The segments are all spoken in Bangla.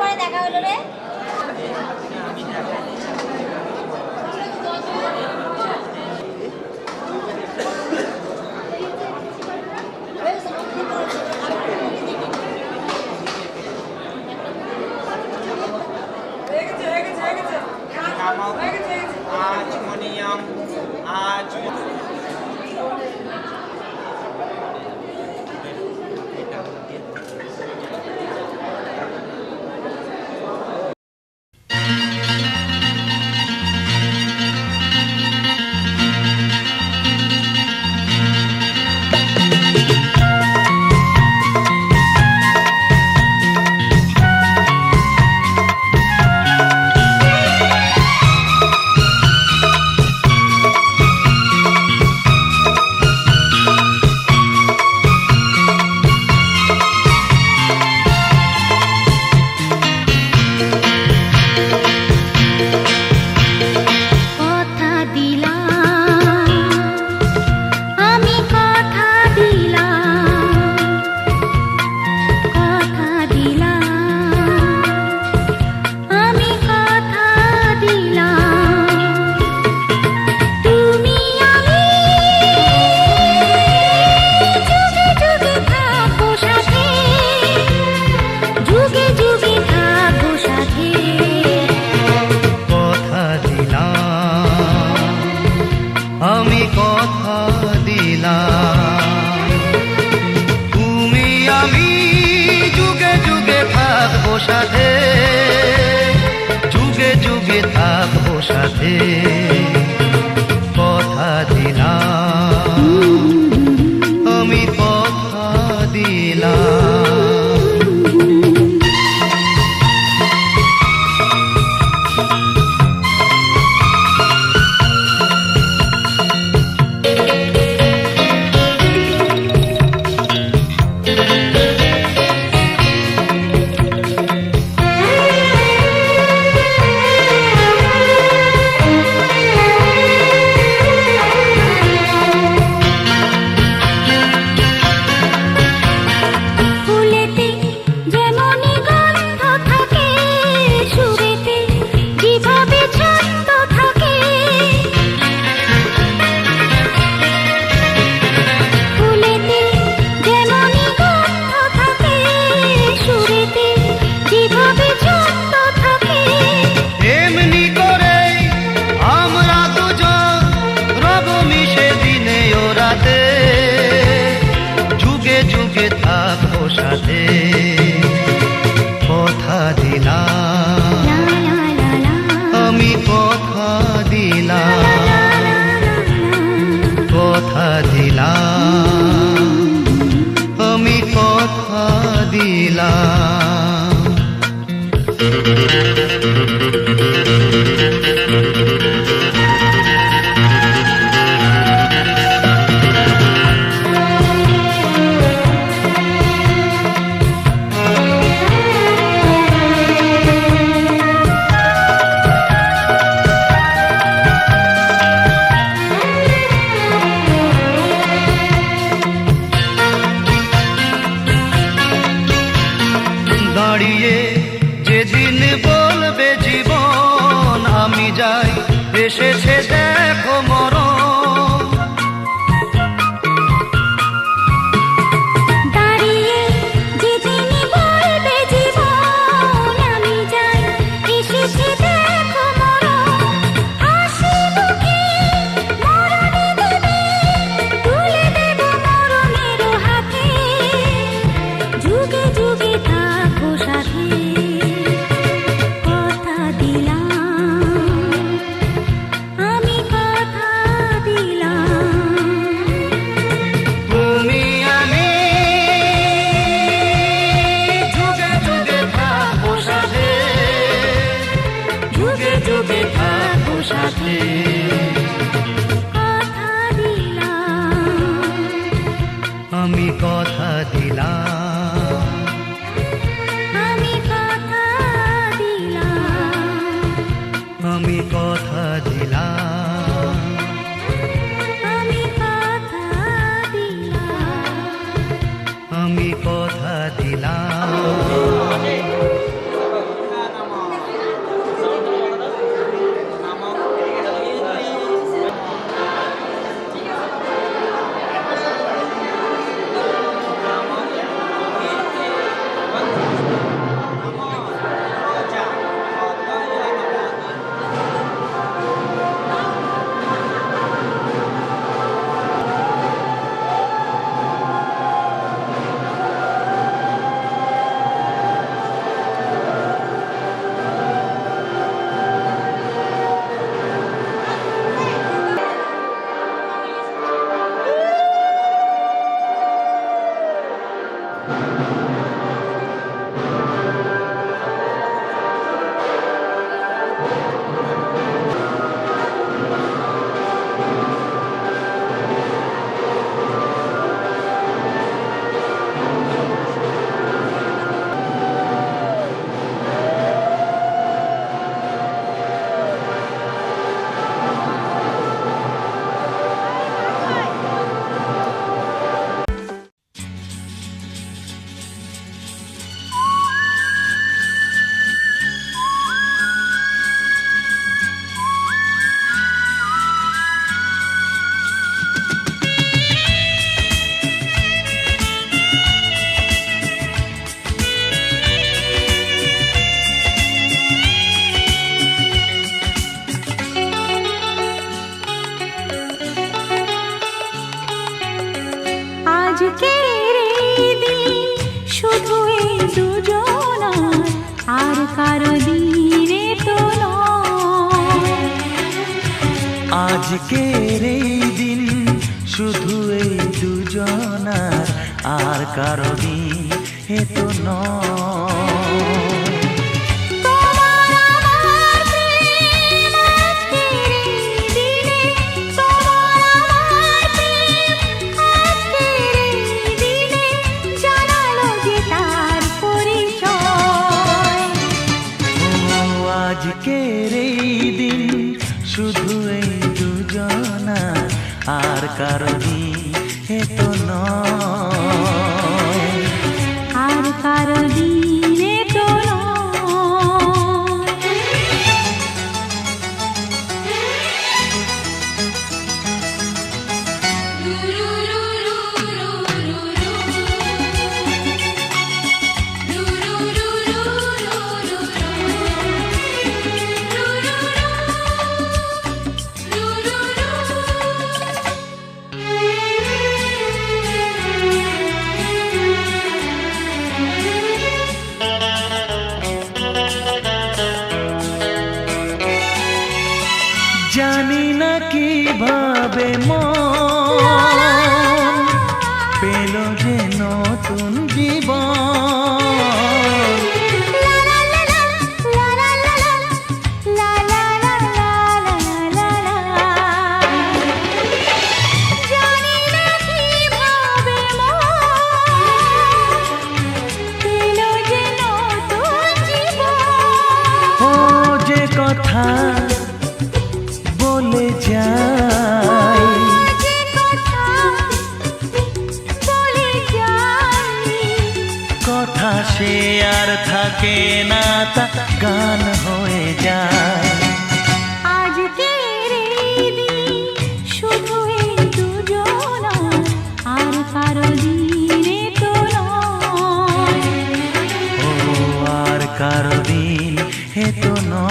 পরে দেখা হলো রে। Harmonium, সাথে যুগে যুগে থাকবো সাথে কথা দিলাম আমি কথা দিলাম সাথে কথা দিলাম আমি কথা দিলাম কথা দিলাম আমি কথা দিলাম দাঁড়িয়ে যেদিন বলবে জীবন আমি যাই এসেছে দেখো মরণ আমি কারো দিনে তো নয়। আজকের এই দিন শুধু এই দুজনার, আর কারো দিন এ তো নয়। আজকের এই দিন শুধু এই দুজনা, আর কারো দিন এ তো নয়, আর কারো দিনে তো জানি না কিভাবে মন পেল যে নতুন জীবন। ও যে কথা বলে যাই, কথা সে আর থাকে না, তা গান হয়ে যায়। আজকের এই দিন শুধু এই দুজনা, আর কারো দিনে তো নয়, ও আর কারো দিন এ তো নয়।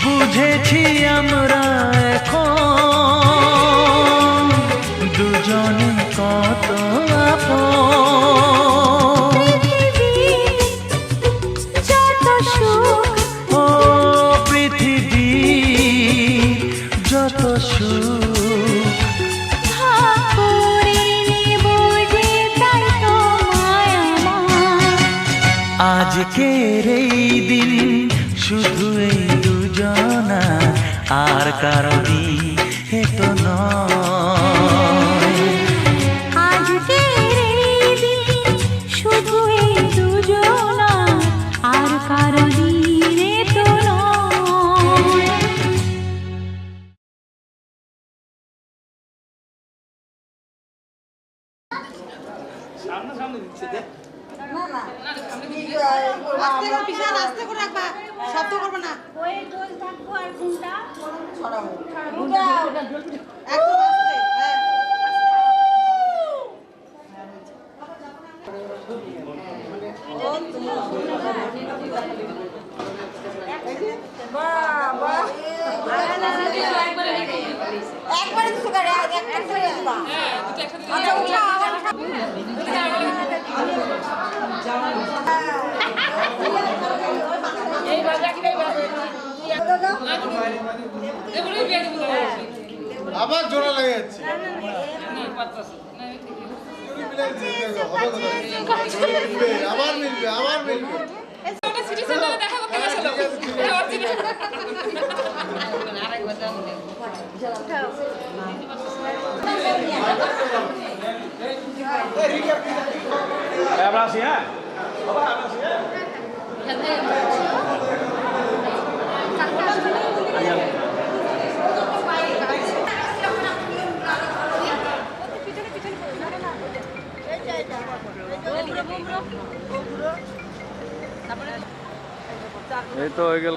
বুঝেছি আমরা এখন দুজনে কত আপন। ও পৃথিবী যত সুখ আজকের এই দিন শুধু এই দুজনা, আর কারো দিন এ তো নয়। আজকের এই দিন শুধু এই দুজনা, আর কারো দিনে তো নয়। আস্তে করে রাখবা, শব্দ করবে না। একদম আস্তে, হ্যাঁ। একবারে দুটো করে একটা করে দিবা। আচ্ছা উঠা আবার এই বাজা কি নাই বাজা আবার জোড়া লেগে যাচ্ছে। আবার মিলবে সিটি সেন্টারে দেখা করতে গেছিল এটা অরিজিনাল আমরা আসি হ্যাঁ বাবা আমরা আসি হ্যাঁ এই তো হয়ে গেল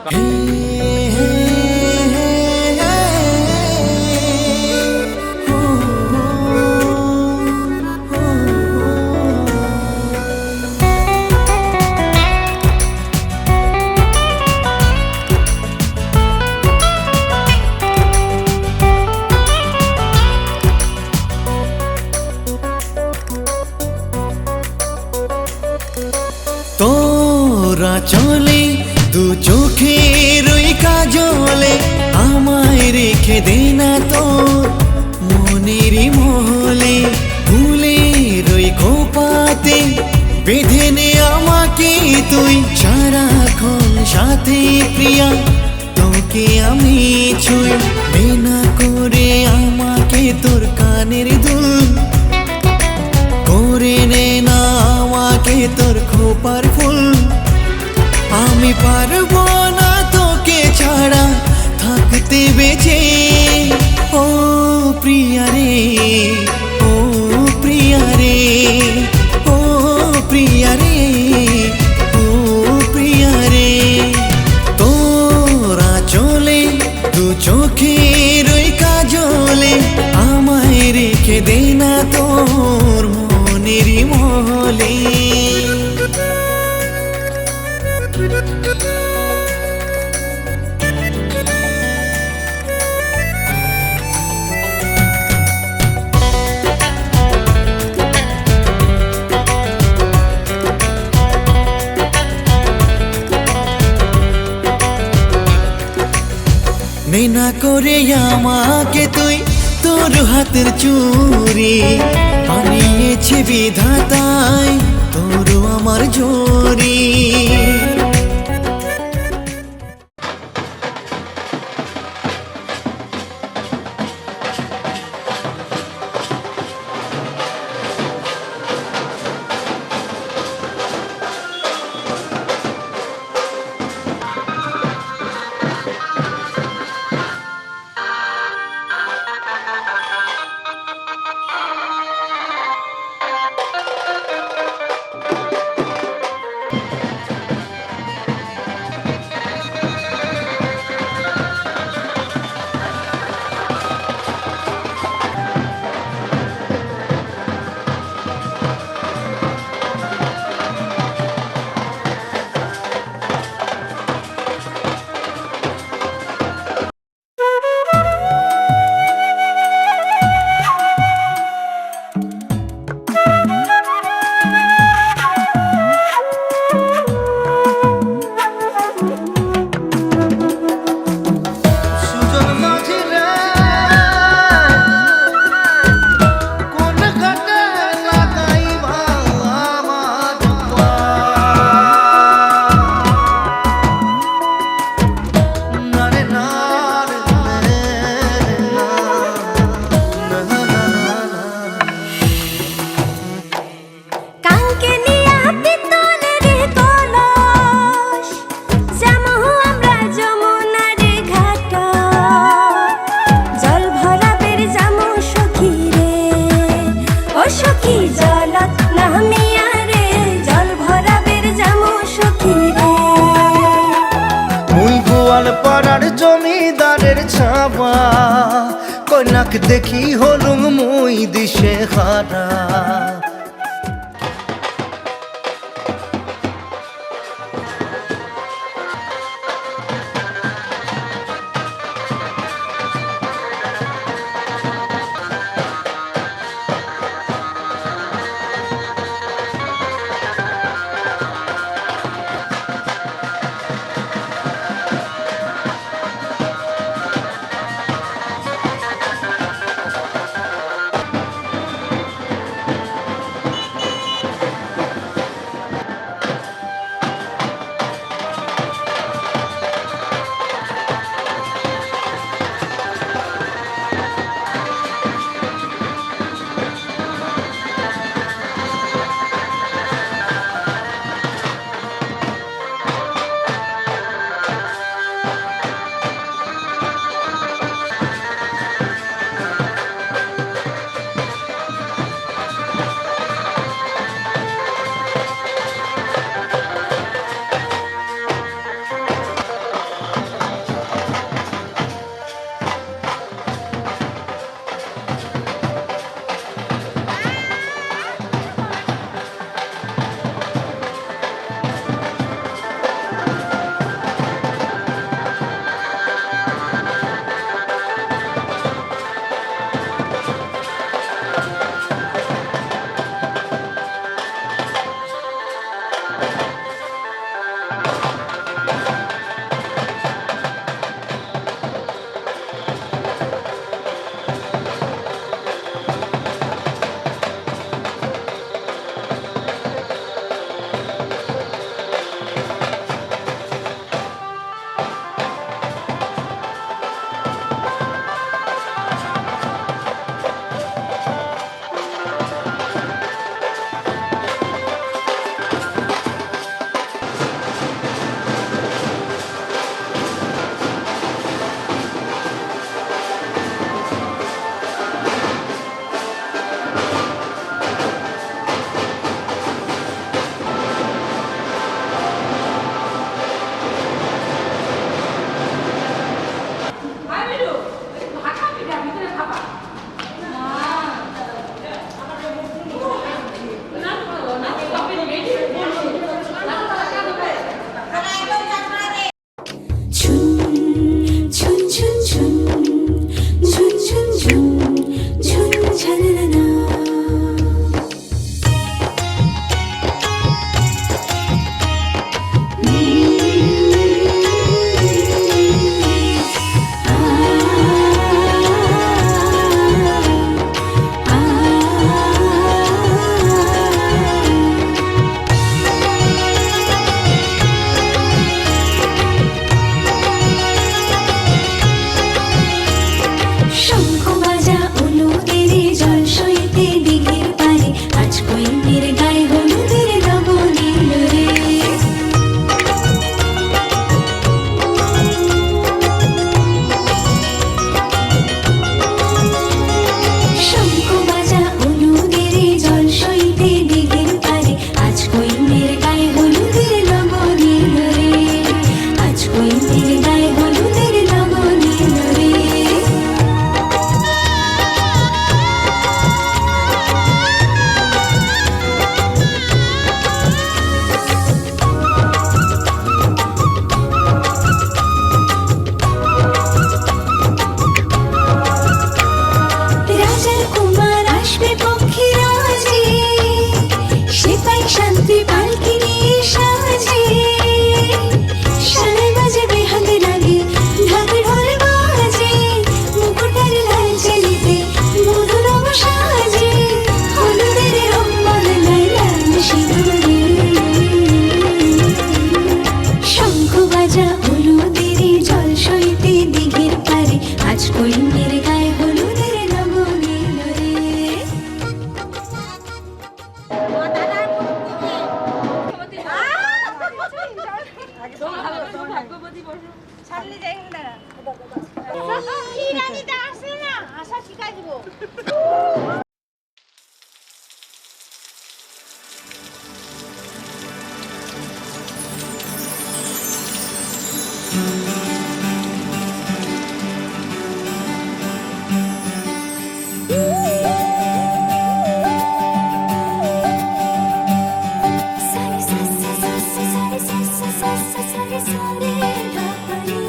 তোরা চলে দু চোখের ওই কাজলে আমায় রেখে দে না তোর মনেরই মহলে ফুলের ওই খোপাতে বেঁধে নে আমাকে তুই সারাক্ষণ সাথে প্রিয়া তোকে আমি ছুঁই বেনা করে আমাকে তোর কানের দুল করে নে না আমাকে তোর খোপার ফুল আমি পারবো না তোকে ছাড়া থাকতে বেঁচে ও প্রিয়া রে ও প্রিয়া রে ও প্রিয়া রে ও প্রিয়া রে তোরা চলে দু চোখের ওই কাজলে আমায় রেখে দে না তোর মনেরই মহলে নেনা করে আমাকে তুই তোর হাতের চুরি বানিয়েছে বিধাতায় তোর আমার জোরি পাড়ার জমিদারের ছাবা কন্যাক দেখি হলুম মুই দিশে হারা শঙ্খ বাজা অনুদের জল সইতে দিঘির পারে আজ কৈন্যের গায়ে হলুদের লবণীল রে শঙ্খ বাজা অনুদের জল সইতে দিঘির পারে আজ কৈন্যের গায়ে হলুদের লবণীল রে আজ কৈন্যের গায়ে হলুদের লবণীল রে রাজার কুমার আসবে পক্ষী রাজে সেপাই শান্তি পালকি নিয়ে সাজে সানাই বাজে বেহাতে লাগে ঢাক ঢোল বাজে মুকুটের লাল চেলিতে মধুরম সাজে হলুদের রম্বল লাই লাল সিঁদুরে শঙ্খ বাজা হলুদের জল সইতে দিঘির পারে আজ কৈন্যের গায়ে হলুদের লবণীল রে ছাড়লে যাই না কি রানীটা আসে না আশা শিখাই দিব সারে সা সা সা সা সারে সা সা সা সা সারে সারে ধাপনি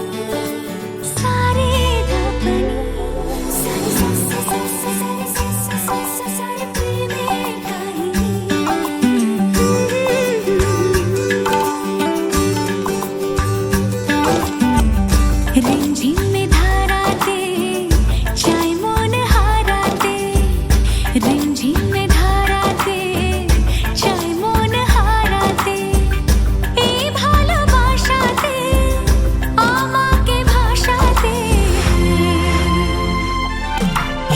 সারে ধাপনি সারে সা সা সা সা সারে সা সা সা সা সারে প্রেমের কাহিনী রিমঝিমে ধারাতে চাই মন হারাতে রিমঝিমে ধারাতে চাই মন হারাতে এই ভালোবাসাতে আমাকে ভাসাতে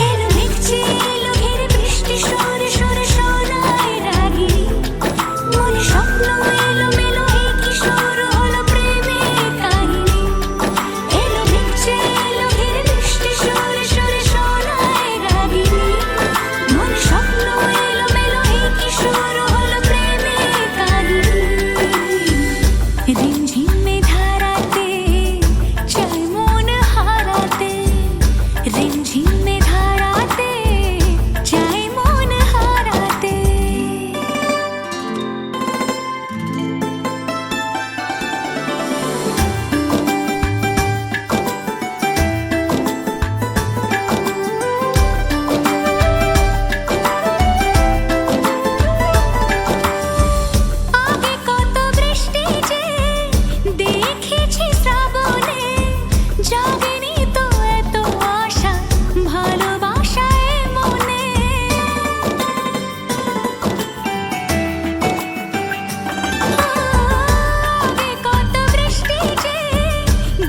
এলো মেঘছে এলো ঘিরে বৃষ্টি সরে সরে শোনায় রাগি মনে স্বপ্ন এলো মেলো এই কিশোর হলো প্রেমের কাহিনী এলো মেঘছে এলো ঘিরে বৃষ্টি সরে সরে শোনায় রাগি মনে স্বপ্ন এলো মেলো এই কিশোর হলো প্রেমের কাহিনী রিমঝিমে ধারাতে চাই মন হারাতে রিমঝিমে ধারাতে চাই মন হারাতে আগে কত বৃষ্টি যে দেখেছি শ্রাবণে জাগেনি তো এত আশা ভালোবাসায় মনে আগে কত বৃষ্টি যে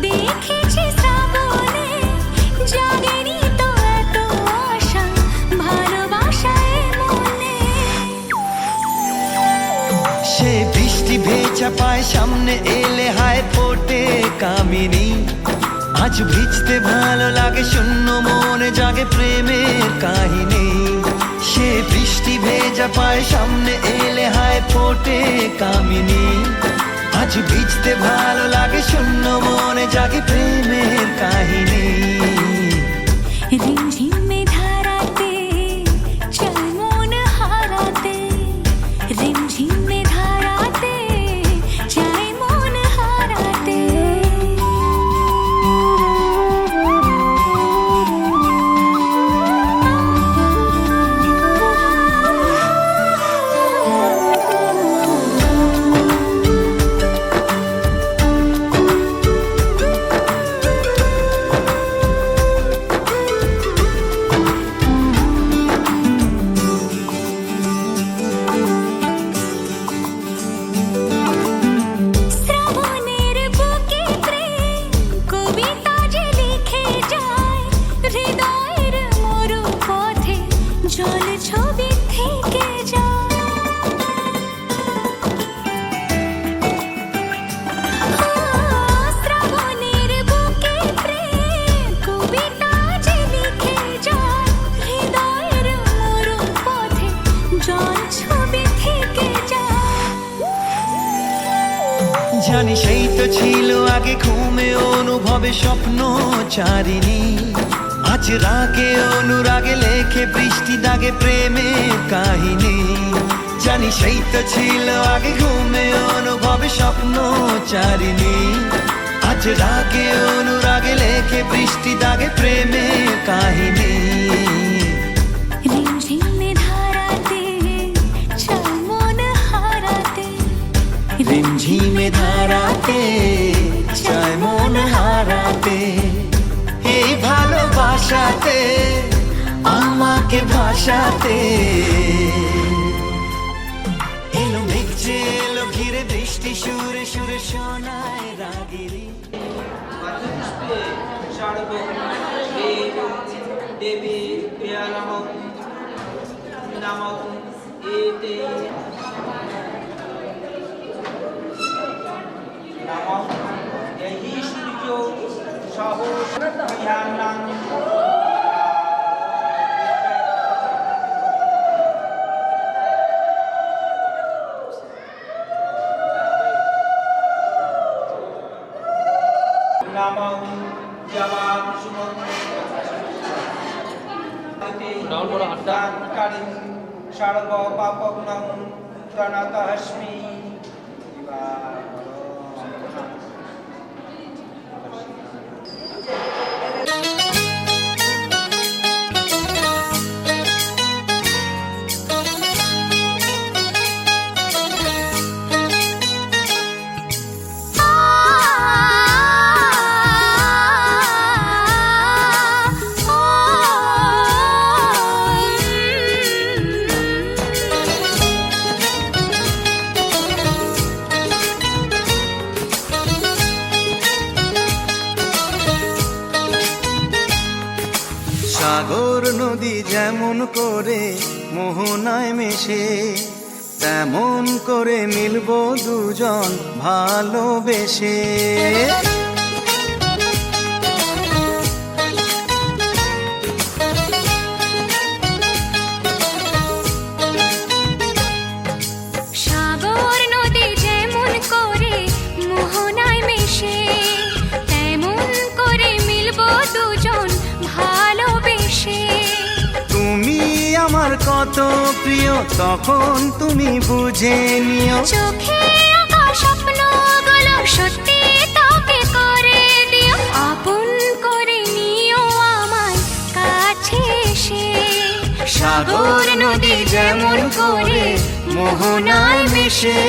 দেখেছি শ্রাবণে জাগেনি তো এত আশা ভালোবাসায় মনে সে বৃষ্টি ভেজা পায় সামনে এলে হায় ফোটে কামিনী আজ ভিজতে ভালো লাগে শূন্য মনে জাগে প্রেমের কাহিনী সে বৃষ্টি ভেজা পায় সামনে এলে হায় ফোটে কামিনী আজ ভিজতে ভালো লাগে শূন্য মনে জাগে প্রেমের কাহিনী রিমঝিমে ধারাতে চাই মন হারাতে রিমঝিমে ধারাতে চাই মন হারাতে তো ছিল আগে ঘুমে অনুভবে স্বপ্ন চারিনি, আজ রাগে অনুরাগে লেখে বৃষ্টি দাগে প্রেমের কাহিনী। জানি সেই তো ছিল আগে ঘুমে অনুভবে স্বপ্ন চারিনি, আজ রাগে অনুরাগে লেখে বৃষ্টি দাগে প্রেমের কাহিনী। রিমঝিমে ধারাতে চাই মন হারাতে, রিমঝিমে ধারাতে চায় মন হারাতে, এই ভালোবাসাতে আমাকে ভাসাতে। এলো মেঘ যে এলো ঘিরে বৃষ্টি সুরে সুরে শোনায় রাগিনী। দেবী নামক এতে নামক এই সূর্য সাহস ধ্যানাং নামক জবান সুমন ডাউন করো হাতটা। কারিং সর্ব পাপগ্নং প্রণতহস্মি। সাগর নদী যেমন করে মোহনায় মেশে, তেমন করে মিলব দুজন ভালোবেসে। সাগর নদী যেমন করে মোহনায় মেশে, তেমন করে মিলবো দুজন ভালোবেসে। তুমি আমার কত প্রিয় তখন তুমি বুঝে নিও, চোখে আঁকা স্বপ্নগুলো সত্যি তোকে করে দিও, আপন করে নিও আমার কাছে এসে। সাগর নদী যেমন করে মোহনায় মেশে।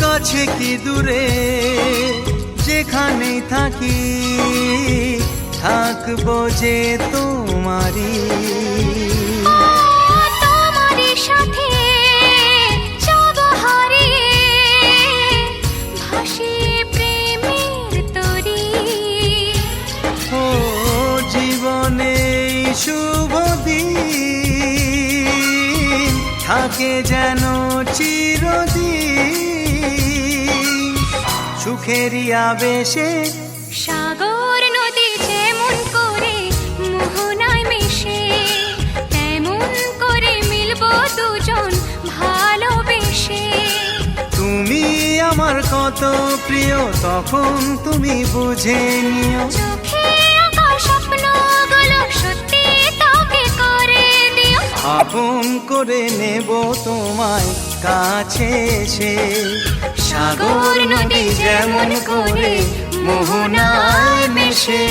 কাছে কি দূরে যেখানেই থাকি, থাকবো যে তোমারি। তোমারই সাথে যাব হারিয়ে, ভাসিয়ে প্রেমের তরী। ও জীবনে শুভ দিন থাকে যেন চিরদিন, সুখেরই আবেশে। সাগর নদী যেমন করে মোহনায় মেশে, তেমন করে মিলবো দুজন ভালোবেসে। তুমি আমার কত প্রিয় তখন তুমি বুঝে নিও, চোখে আঁকা স্বপ্নগুলো সত্যি তোকে করে দিও, আপন করে নেব তোমায় কাছে এসে। সাগর নদী যেমন করে মোহনায় মেশে।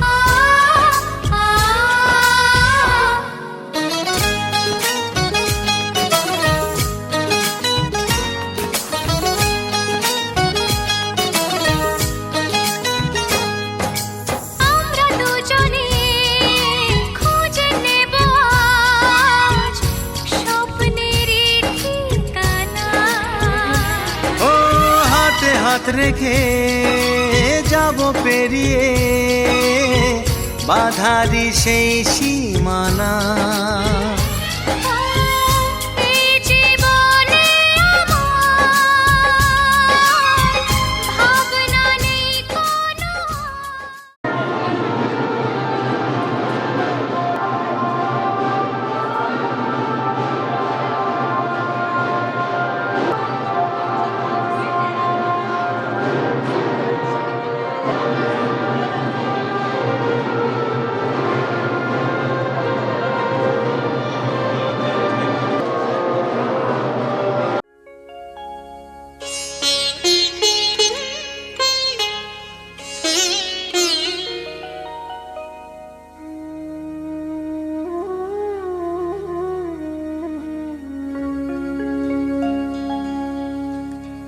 আ হাত রেখে যাব পেরিয়ে বাধারি সেই সীমানা। এই জীবনে আমার ভাবনা নেই কোনো।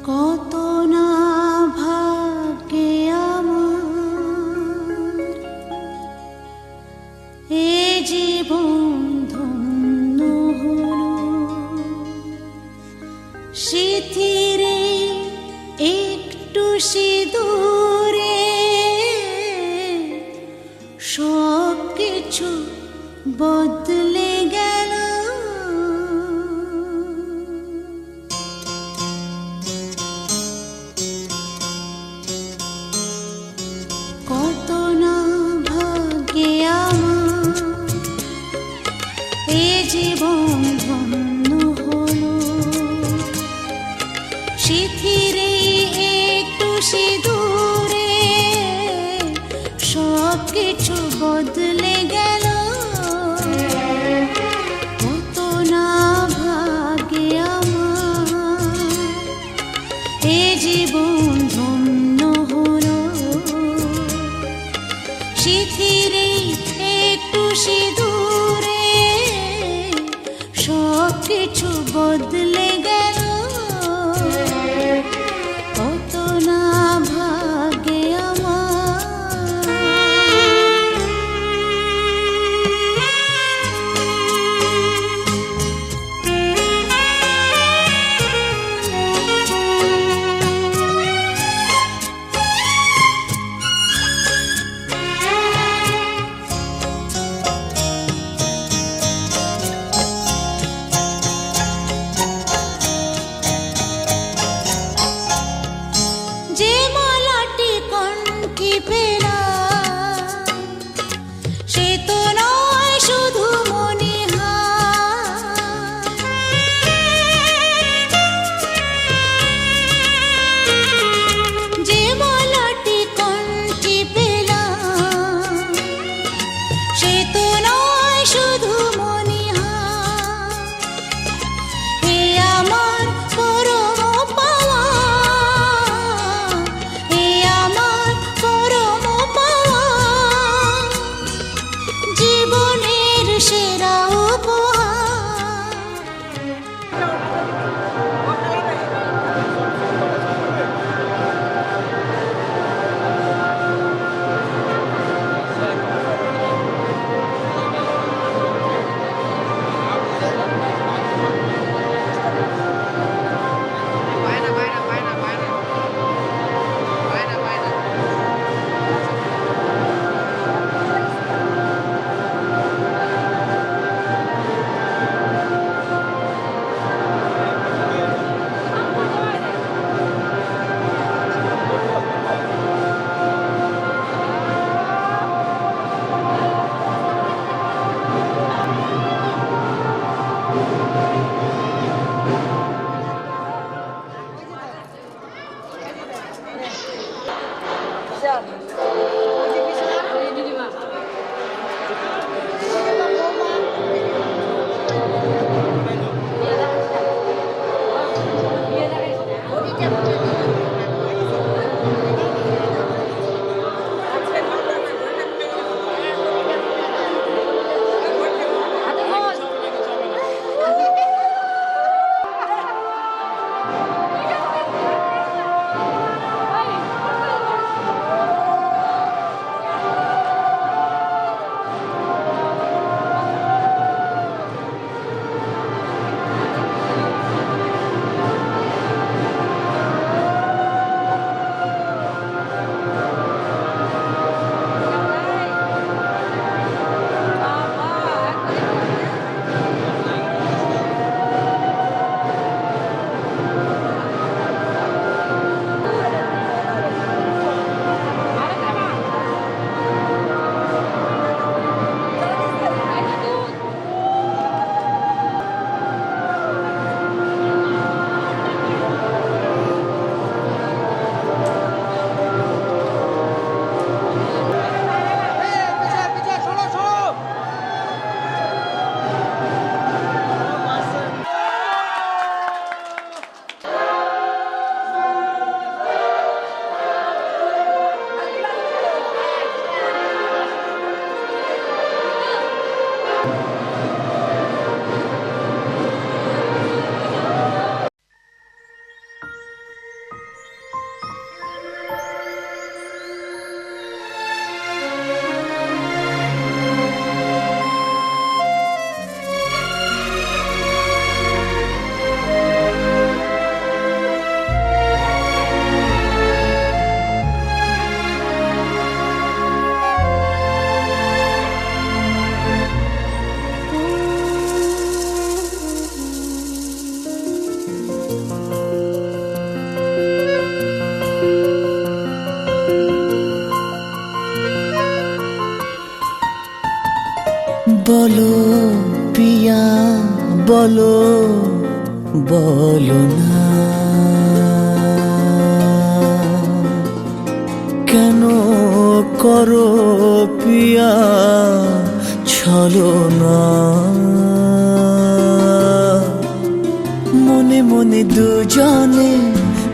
কত না ভাগ্যে আমার এ জীবন ধন্য হলো, সিথিরে একটু সিঁদুরে সব কিছু বদলে গেল। কত না ভাগ্যে আমার এ জীবন ধন্য হলো, সিথিরে একটু সিঁদুরে সব কিছু বদলে গেল। কত না ভাগ্যে আমার এ জীবন ধন্য হলো, সিথিরে একটু সিঁদুরে সব কিছু বদলে গেল। কত না ভাগ্যে আমার। বলো বলো না কেন করো পিয়া ছলনা মনে মনে দুজনে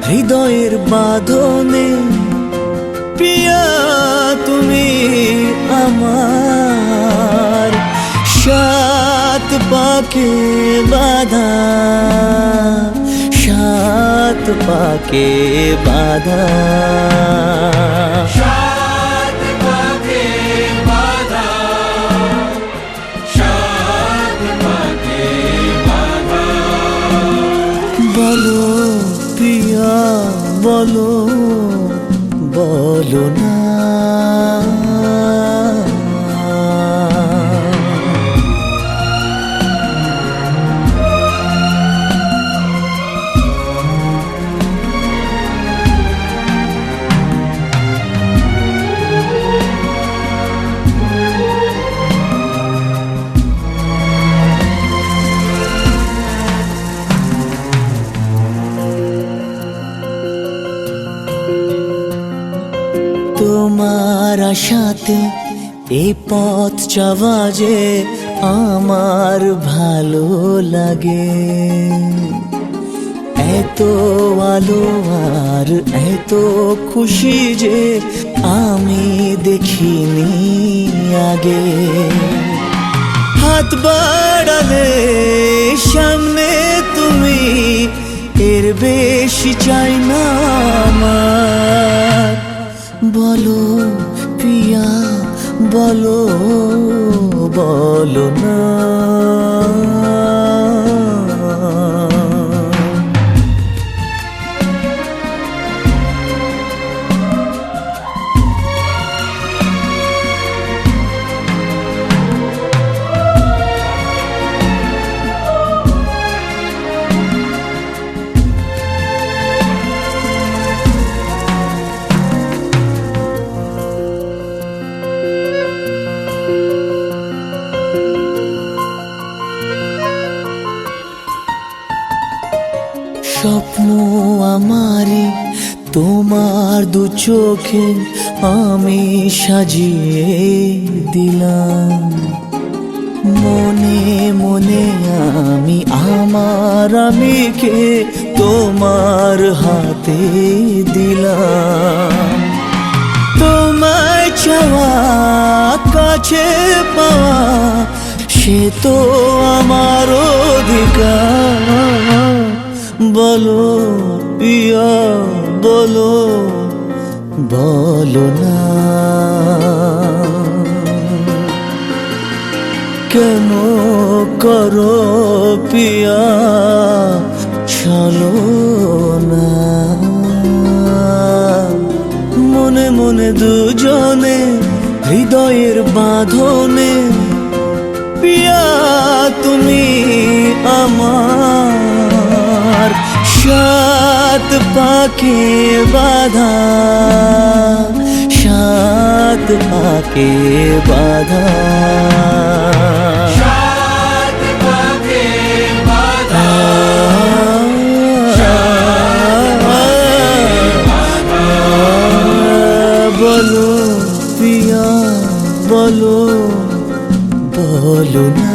হৃদয়ের বাঁধনে পিয়া তুমি আমার সাত পাকে বাঁধা সাত পাকে বাঁধা বলো পিয়া বলো বলো না তোমার আশাতে এই পথ চাওয়া যে আমার ভালো লাগে এত আলো আর এত খুশি যে আমি দেখিনি আগে হাত বাড়ালে সামনে তুমি এর বেশি চাই না আমার বলো পিয়া বলো বলো না স্বপ্ন আমারে তোমার দু চোখে আমি সাজিয়ে দিলাম মনে মনে আমি আমার আমিকে তোমার হাতে দিলাম তোমায় চাওয়া কাছে পাওয়া সে তো আমার অধিকার বলো পিয়া বলো বলো না কেন করো পিয়া চলো না মনে মনে দুজনে হৃদয়ের বাঁধনে পিয়া তুমি আমার সাত পাকে বাঁধা সাত পাকে বাঁধা বলো পিয়া বলো বলো না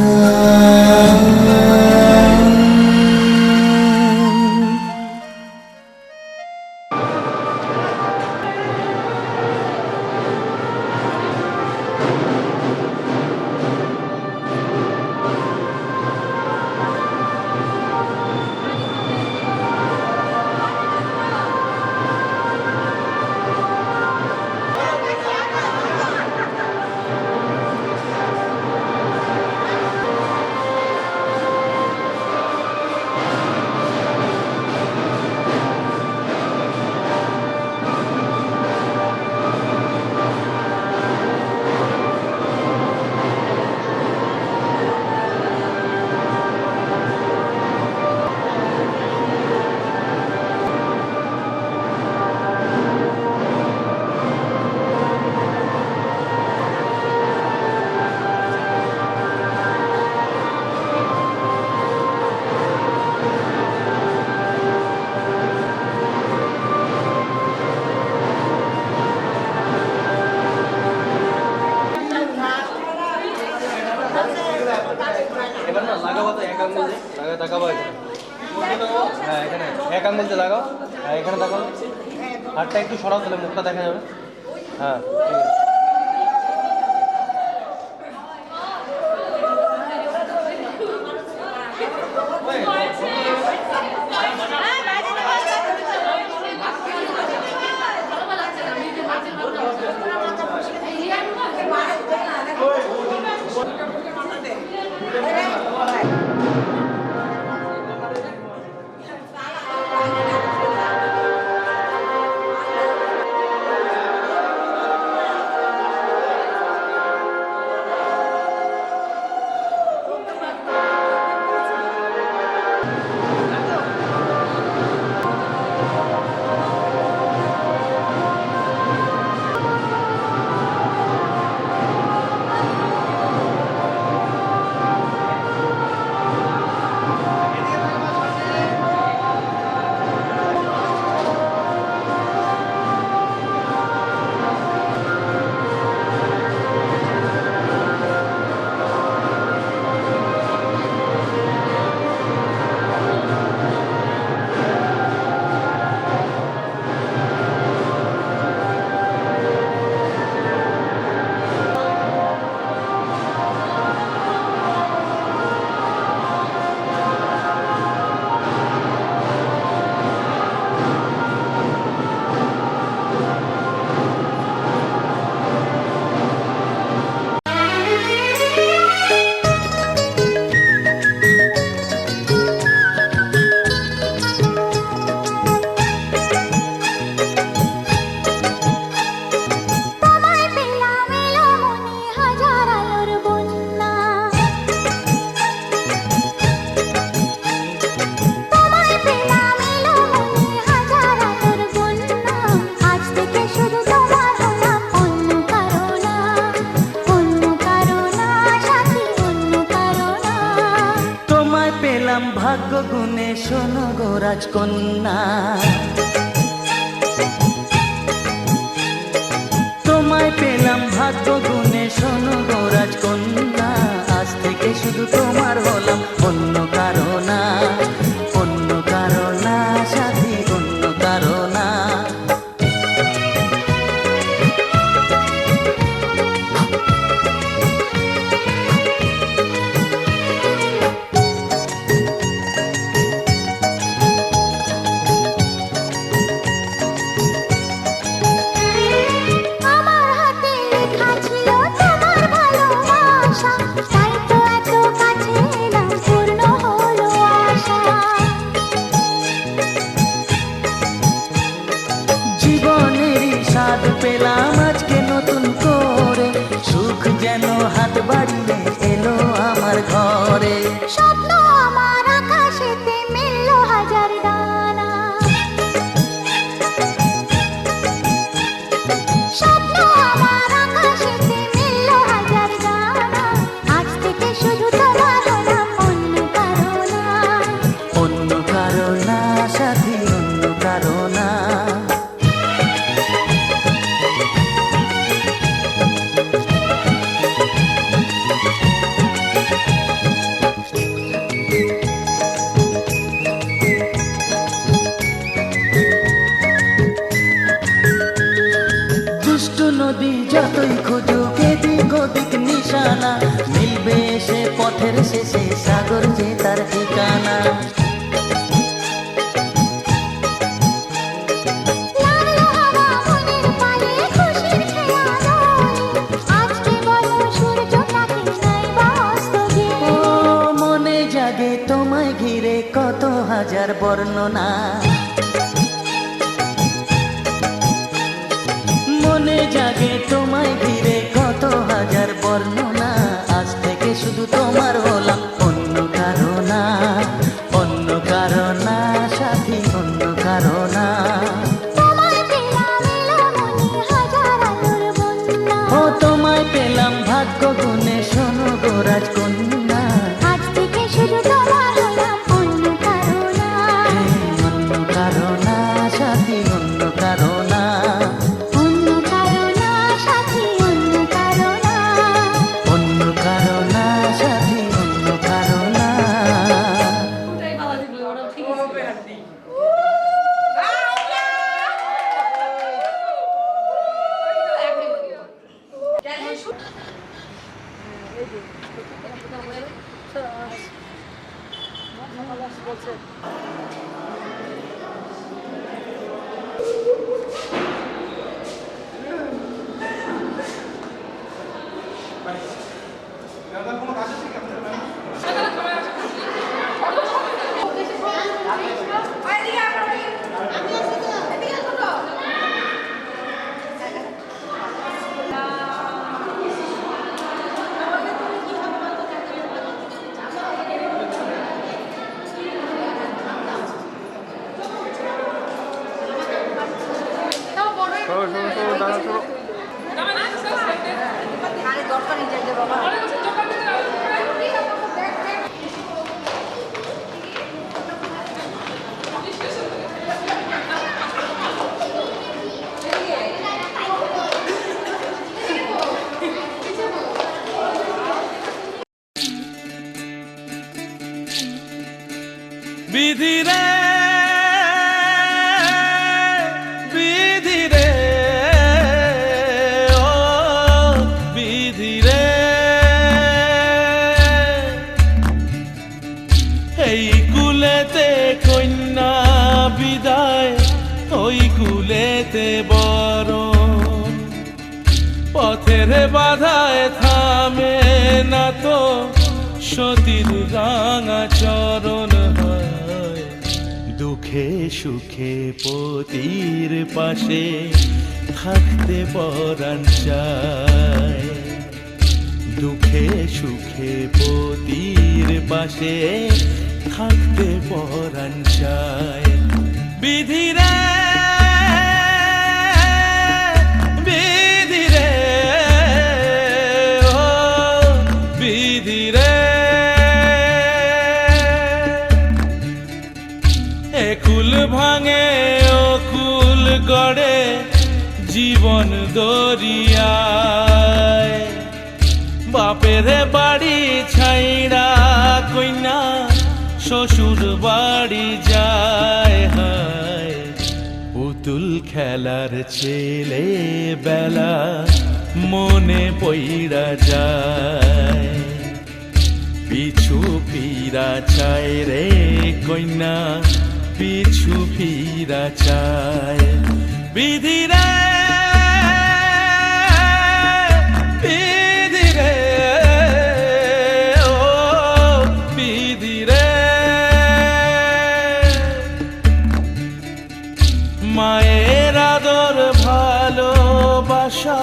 হ্যাঁ এখানে এক আঙ্গুল দিয়ে লাগাও, হ্যাঁ এখানে দেখো, হাতটা একটু সরাও তাহলে মুখটা দেখা যাবে। হ্যাঁ ঠিক আছে। তোমায় পেলাম এলো মনে হাজার আলোর বন্যা, তোমায় পেলাম এলো মনে হাজার আলোর বন্যা, আজ থেকে শুধু তোমার হলাম অন্য কারো না, অন্য কারো না সাথী, অন্য কারো না। তোমায় পেলাম ভাগ্য গুণে শোনো গো রাজকন্যা, তোমায় পেলাম ভাগ্য গুণে শোনো গো রাজকন্যা, আজ থেকে শুধু তোমার হলাম অন্য কারো না, অন্য কারো না সাথী, অন্য কারো না। আমার হাতে লেখা ছিল তোমার ভালোবাসা, তাই তো এত কাছে এলাম, পূর্ণ হলো আশা। জীবনেরই স্বাদ পেলাম আজকে নতুন করে, সুখ যেন হাত বাড়িয়ে এলো আমার ঘরে। স্বপ্ন আমার আকাশেতে মেলল হাজার ডানা, স্বপ্ন আমার আকাশেতে মেলল হাজার ডানা, আজ থেকে শুধু তোমার হলাম অন্য কারো না, অন্য কারো না সাথী, অন্য কারো না। দুষ্ট নদী যতই খুঁজুক এদিক ওদিক নিশানা, মিলবে সে পথের শেষে সাগর যে তার ঠিকানা। লাগলো হাওয়া মনের পায়ে খুশির খেয়া দোলে, আজকে বলো সূর্যটাকে নাই বা অস্ত গেলে। ও মনে জাগে তোমায় ঘিরে কত হাজার বর্ণনা, মনে জাগে তোমায় ঘিরে কত হাজার বর্ণনা, আজ থেকে শুধু তোমার হলাম অন্য কারো না, অন্য কারো না সাথী, অন্য কারো না। তোমায় পেলাম এলো মনে হাজার আলোর বন্যা, ও তোমায় পেলাম ভাগ্য গুণে শোনো গো রাজকন্যা, আজ থেকে শুধু তোমার হলাম অন্য কারো না, অন্য কারো না সাথী, অন্য কারো না। অন্য কারো না সাথী, অন্য কারো না, অন্য কারো না সাথী, অন্য কারো বিধিরে বিধিরে ও বিধিরে এই কুলেতে কন্যা বিদায় ওই কুলেতে বরণ পথের বাধায় থামে না তো সতীর রাঙা চরণ দুঃখে সুখে পতির পাশে থাকতে পরাণ চায় দুঃখে সুখে পতির পাশে থাকতে পরাণ চায় বিধিরে বিধিরে ও বিধিরে কুল ভাঙে ও কুল গড়ে জীবন দরিয়ায় বাপের বাড়ি ছাইড়া কইনা শ্বশুর বাড়ি যায় হায় পুতুল খেলার ছেলে বেলা মনে পইড়া যায় পিছু ফিরা চায় রে কইনা পিছু ফিরা চায় বিধিরে বিধিরে ও বিধিরে মায়ের আদর ভালোবাসা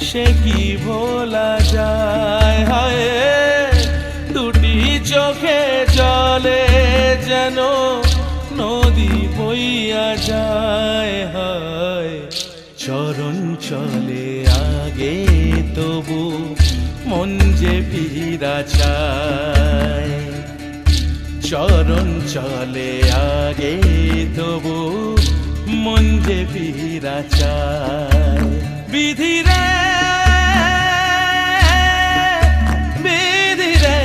সে কি ভোলা যায় হায় দুটি চোখে জলে যেন নদী বইয়া যায় হায় চরণ চলে আগে তবু মন যে ফিরা চায় চরণ চলে আগে তবু মন যে ফিরা চায় বিধিরে বিধিরে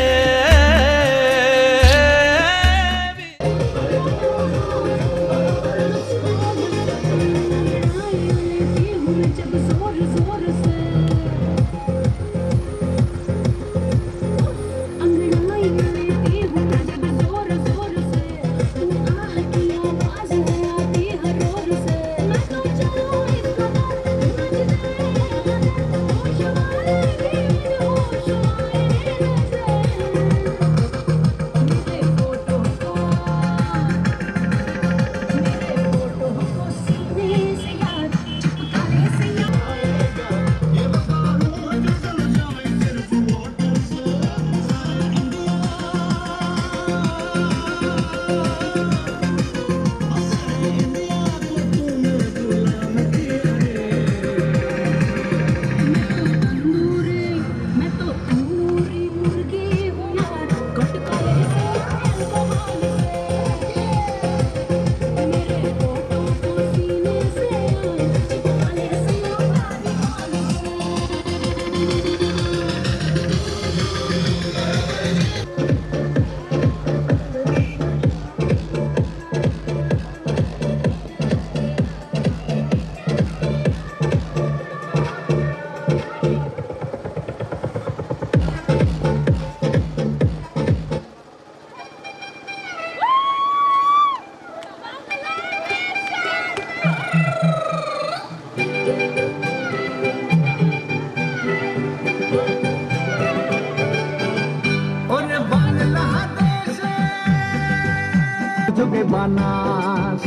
ঝকঝকে বানাস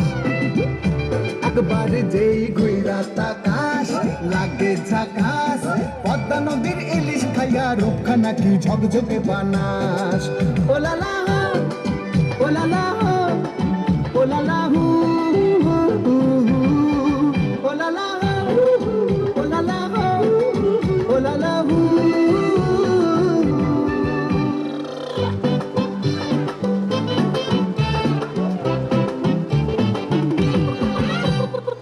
একবারে যেই ঘুইরা তাকাস লাগে ঝাকাস পদ্মা নদীর ইলিশ খাইয়া রূপখানা কি ঝকঝকে বানাস ওলালা ওলালা ওলালা হু ওলালা ওলালা ওলালা হু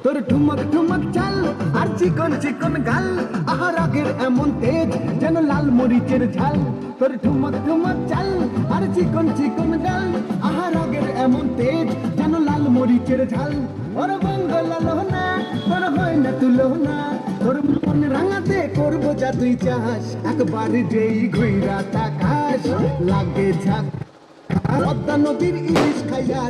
তোর ঠুমক ঠুমক চাল আর চিকন চিকন গাল আহার আগের এমন তেজ যেন লাল মরিচের ঝাল তোর ঠুমক ঠুমক চাল আর চিকন চিকন গাল আহার আগের এমন তেজ যেন লাল মরিচের ঝাল ওর বঙ্গলালো না তোর হয় না তুলো না তোর মন রাঙাতে করবো যা তুই চাস একবার যেই ঘুইরা তাকাস লাগে ঝাক পদ্মা নদীর ইলিশ খাইয়া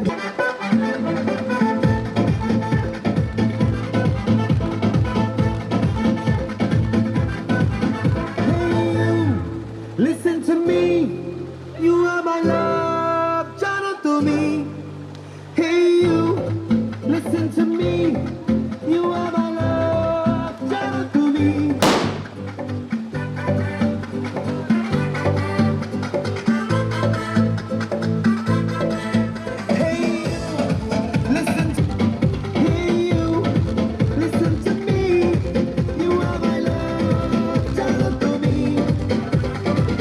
Listen to me, you are my love, channel to me. Hey you, listen to me, you are my love, channel to me. Hey you, listen to hey you, listen to me, you are my love, channel to me.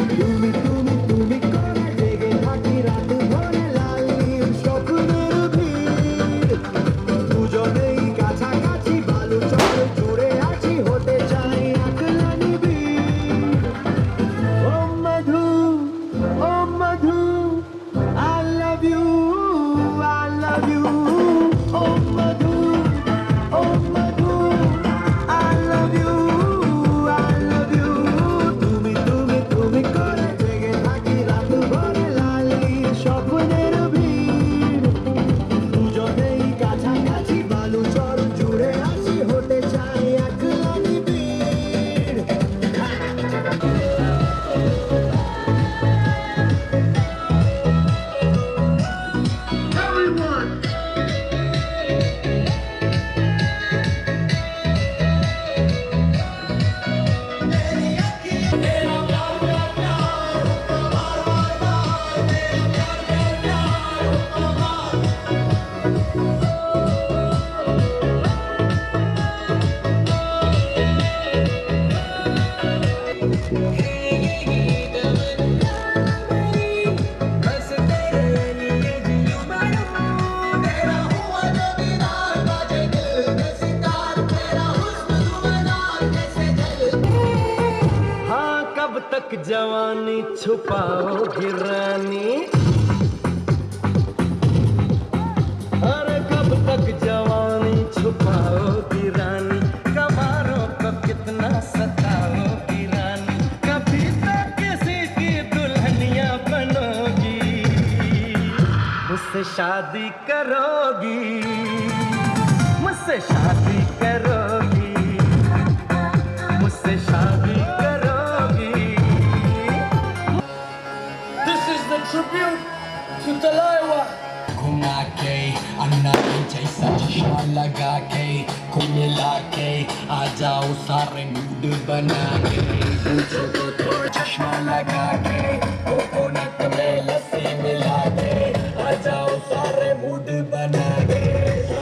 তুমি তুমি তুমি করে জেগে থাকি রাত ভরে লাল নীল স্বপ্নের ভিড় দুজনেই কাছাকাছি বালু চর জুড়ে আছি হতে চাই একলা নিবিড় ও মধু I love you O Madhu I love you তুমি তুমি তুমি করে জেগে থাকি রাত ভরে লাল নীল স্বপ্নের ভিড় দুজনেই কাছাকাছি বালু চর জুড়ে আছি হতে চাই একলা নিবিড় हाँ कब तक जवानी छुपाओगी रानी अरे कब तक जवानी छुपाओगी रानी कबारों को कितना सताओगी रानी कभी तो किसी की दुल्हनिया बनोगी मुझसे शादी करोगी मुझसे शादी करोगी मुझसे शादी करोगी This is the tribute to Talaiwa. घुमा के अन्ना जैसा चश्मा लगा के कुल मिला के आ जाओ सारे मूड बना के पूछो तो थोड़ा चश्मा लगा के कोकोनट में लस्सी मिला के आ जाओ सारे मूड बना के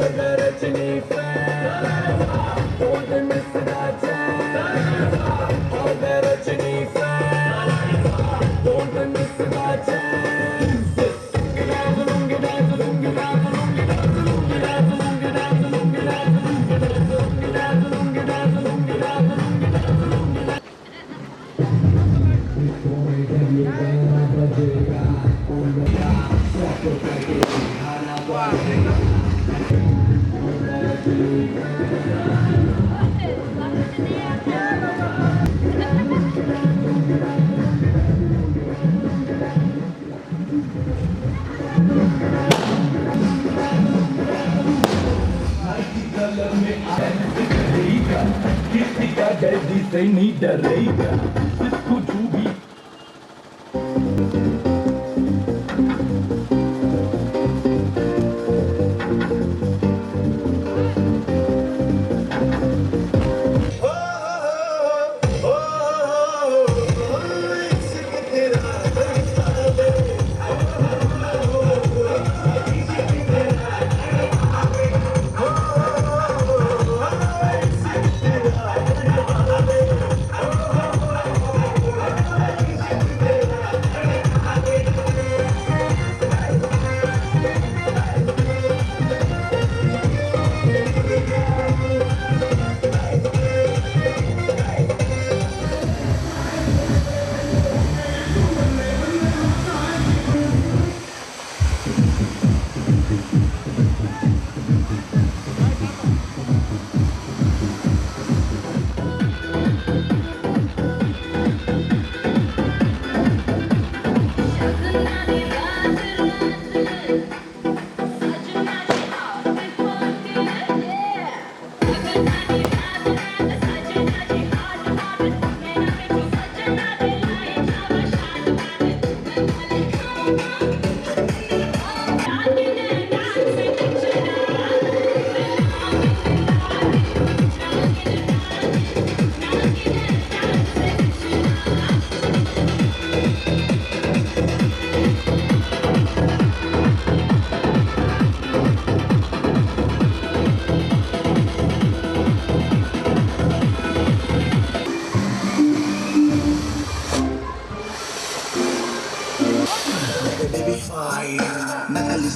अगर Rajni fan don't miss that chance अगर Rajni fan don't miss that chance किसी का जल्दी से नहीं डरेगा इसको जो भी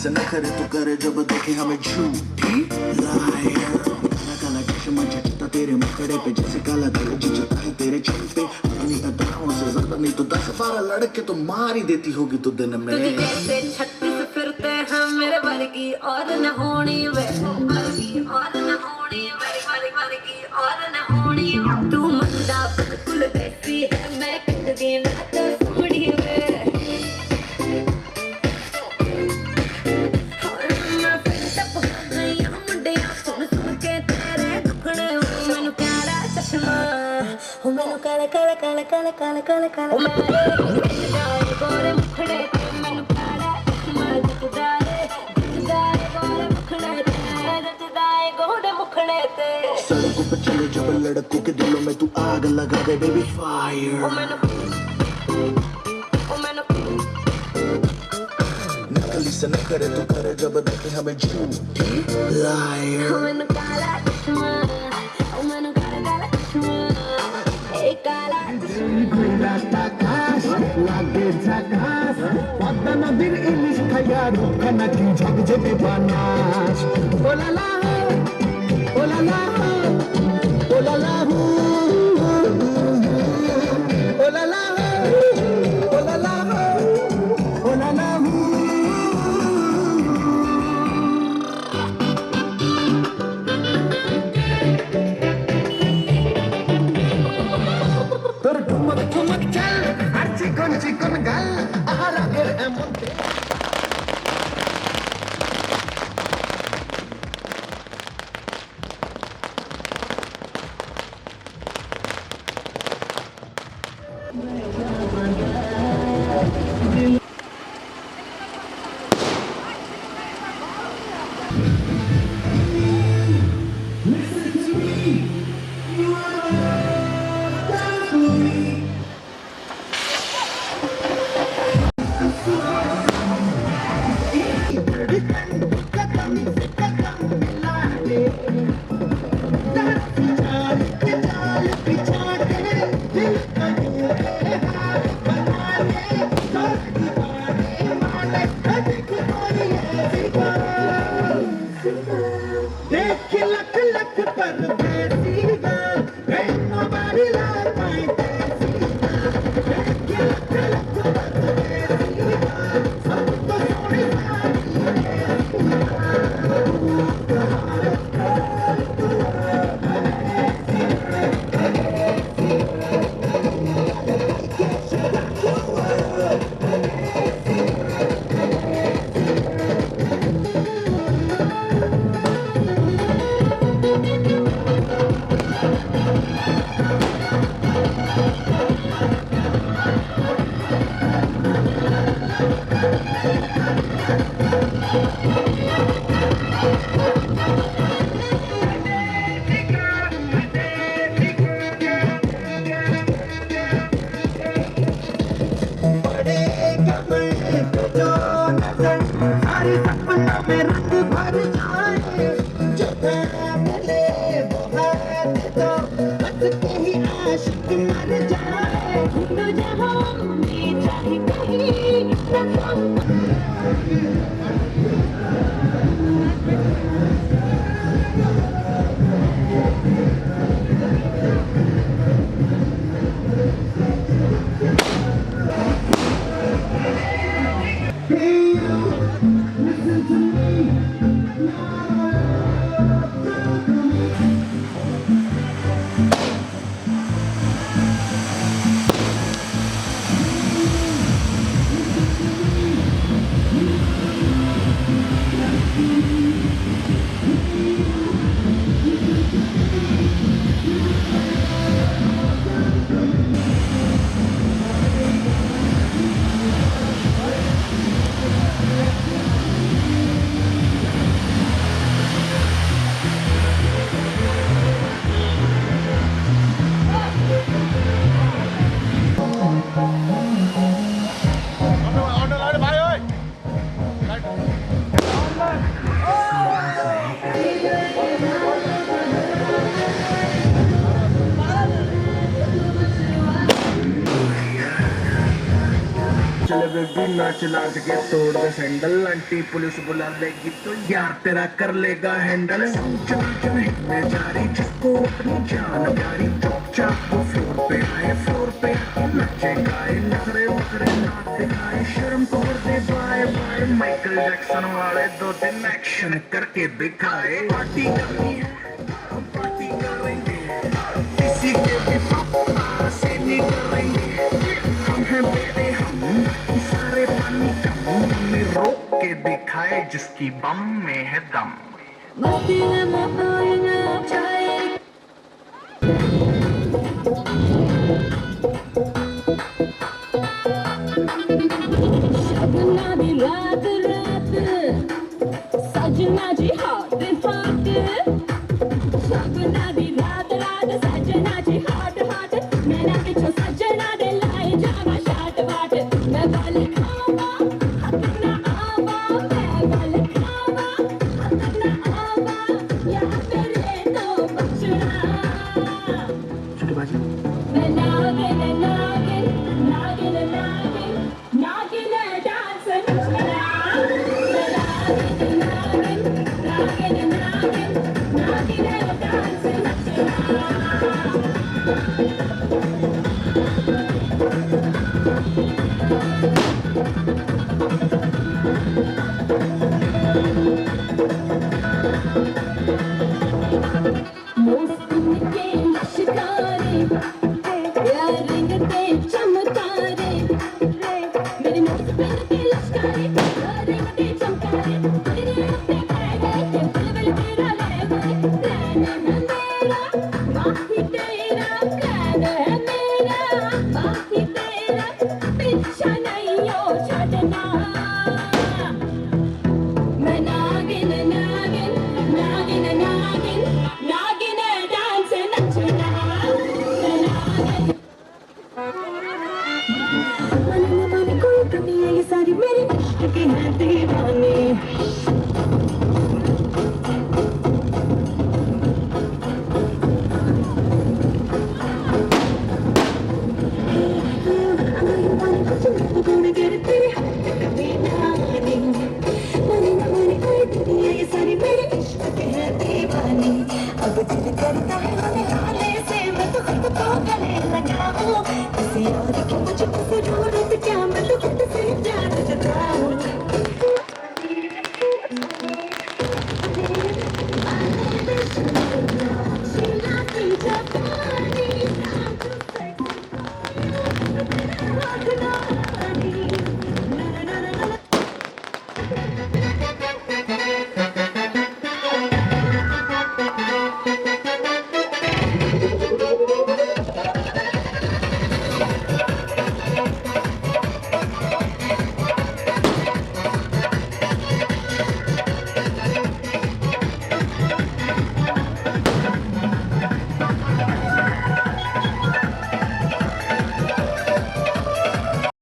से न करे तो करे जब देखे हमें झूठी लायर काला काला चश्मा जचता तेरे मुखड़े पे जैसे काला दिल जचता है तेरे चेहरे पे अपनी अदाओं से ज्यादा नहीं तो 10-12 लड़के तो मार ही देती होगी तू दिन में तुझे जैसे 36 फिरते हैं मेरे वर्गी और न होनी वे वर्गी और न होनी वर्गी और न होनी तू मंदा बिल्कुल वैसी है मैं कितनी ना तो सोनी वे और मैं फिर तब हो गई मुंडे सुन सुन के तेरे दुखड़े मैनू काला चश्मा हो मैनू काला काला काला काला काला काला काला ओ मेरे गोरे मुखड़े मैनू काला चश्मा जचदा है गोरे मुखड़े जचदा है गोरे मुखड़े ते सड़कों पे चले जब लड़कों के दिलों में तू आग लगा दे बेबी फायर ओ मैनू नकली से न करे तो करे जब देखे हमें झूठी लायर ओ मैनू काला चश्मा ओ मैनू काला काला चश्मा ए काला लागे झकास पद्मा नदीर इलिश खाया रोकना की झकझके बानास ओ ला ला ओ ला ला ओ ला ला ओ ला ला ओ ला ला ओ ला ला তোর ঠুমক ঠুমক চাল আর চিকন চিকন গাল আহার আগের এমন बेबी नाच नाच के तोड़ दे सैंडल आंटी पुलिस बुला लेगी तो यार तेरा कर लेगा हैंडल चल चल हिलने जा रही जिसको अपनी जान प्यारी चुपचाप वो फ्लोर पे आए फ्लोर पे नचे गाए नखरे वखरे नाच दिखाए शर्म तोड़ दे बाय बाय माइकल जैक्सन वाले 2-3 एक्शन करके दिखाए पार्टी करनी है पार्टी करेंगे किसी के भी पापा से नहीं डरेंगे हम हैं बेटे हम सारे पानी कम हमें रोक के दिखाए जिसकी बम में है दम मस्ती में मौन चाहे सजना दी रात रात सजना जी हाथ हाथ सजना दी रात रात सजना जी हाथ हाथ मेरा पिछो सजना दे लाई जावा शाट बाट मैं बाल खावा हक ना आवा मैं बाल खावा हक ना आवा या मेरे तो बचना छोटी बाजी मैं नागिन नागिन नागिन नागिन नागिन डांस नचना मैं नागिन नागिन नागिन नागिन नागिन डांस नचना मौसम के लश्कारे या रेंगते चमकारे मेरे मौसम के लश्कारे या रेंगते चमकारे तेरे अपने खाए के बुलबुल तेरा ले गए प्लान है मेरा बाकी तेरा प्लान है मेरा बाकी तेरा पीछा नहीं हो छड़ना मैं नागिन नागिन नागिन नागिन नागिन डांस नचना मैं नागिन मन मन कोई कमी है ये सारी मेरी इश्क की है दीवानी अब दिल करता है